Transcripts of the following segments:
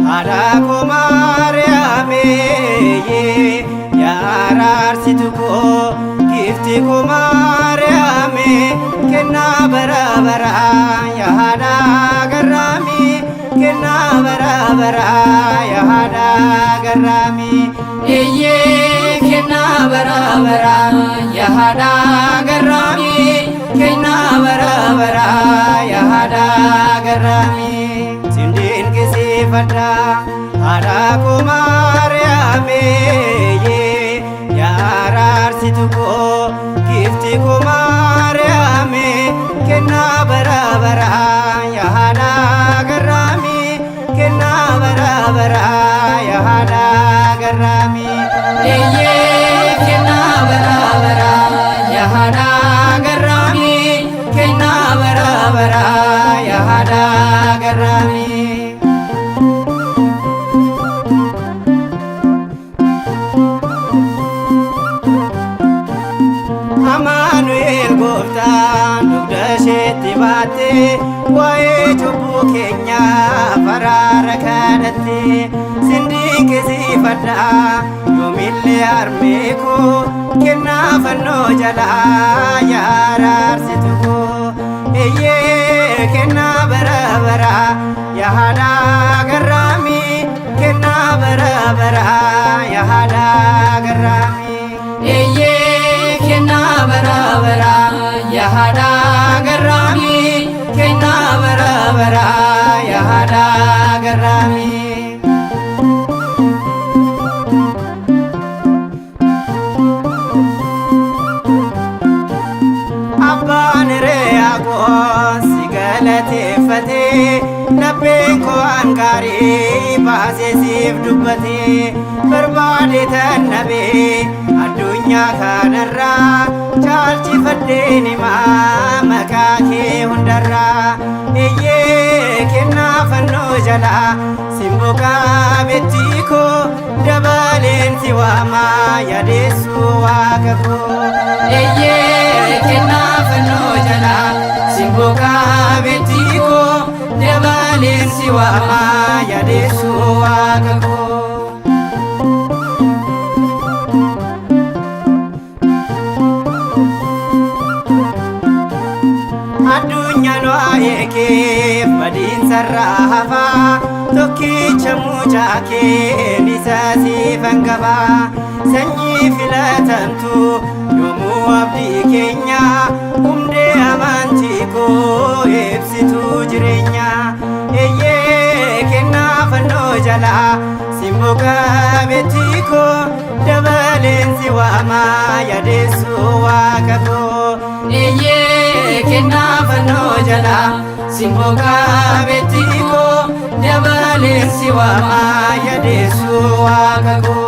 Adako Mariame Yaararsitu ko gifti ko Mariame kenna bara bara yahada garami kenna bara bara yahada garami eye kenna bara bara yahada garami kenna bara bara yahada garami sindin kisi fada adako Mariame yaararsitu ko gifti ko Mariame kenna bara bara yahada garami kenna bara bara yahada garami eye kenna bara bara yahada garami kenna bara bara yahada garami Amanuel Gooftaan dugda isheetti baatte waa'ee cubbuu keenya faraara kadhatte sindiqisiifadha yoomillee harmee koo kennaa fannoo jalaa yaaraarsitu koo eeyyee kennaa bara bara yaada garraami kennaa bara bara yaada garraami eeyyee kenna bara bara yahada garami kenna bara bara yahada garami abbaan reeyako sigalate fate nabbeen ko angaarii baasee siif dubbate barbaade tan nabee addunyaa kanarraa caalchifadheen himaa maqaa kee hundarraa eeyyee kennaa fannoo jalaa simboqaa bettii koo dabaleen si waamaa yaadessuu waaqa koo eeyyee kennaa fannoo jalaa simboqaa bettii koo dabaleen si waamaa yaadessuu waaqa koo addunyaan waa'ee kee badiinsarraa hafaa tokkicha mucaa kee isa siifan qabaa sanyii filatamtu yoomuu abdii keenya hundee amantii koo ibsituu jireenya eeyyee kennaa fannoo jalaa simboqaa bettii koo dabaleen si waamaa yaadessuu waaqa koo eeyyee kennaa fannoo jalaa simboqaa bettii koo dabaleen si waamaa yaadessuu waaqa koo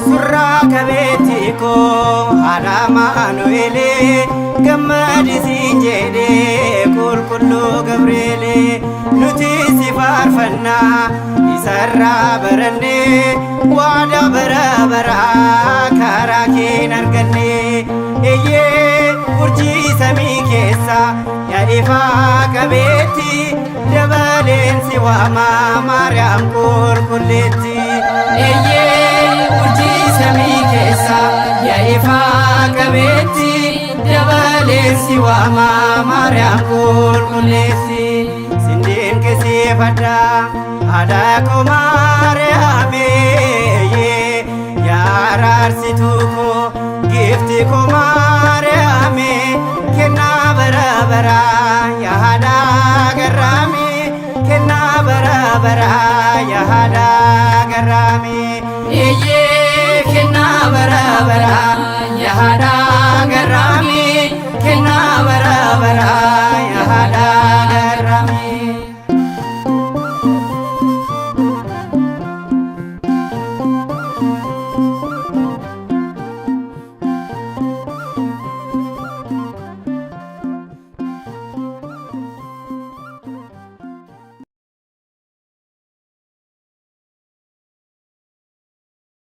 surraa kabeettii koo haadha Maanu'eelee gammadisiin jedhee qulqulluu Gabreelee nuti si faarfannaa isarraa barannee waada bara baraa karaa keen arganne eeyyee urjii samii keessa yaa'ifaa qabeetti dabaleen si waamaa Maariyaam qulqulleetti eeyyee urjii samii keessa yaa'ifaa qabeetti dabaleen si waamaa Maariyaam qulqulleetti sindeen kisiifadha adako Mariame yaararsitu ko gifti ko Mariame kenna bara bara yahada garami kenna bara bara yahada garami eye kenna bara bara yahada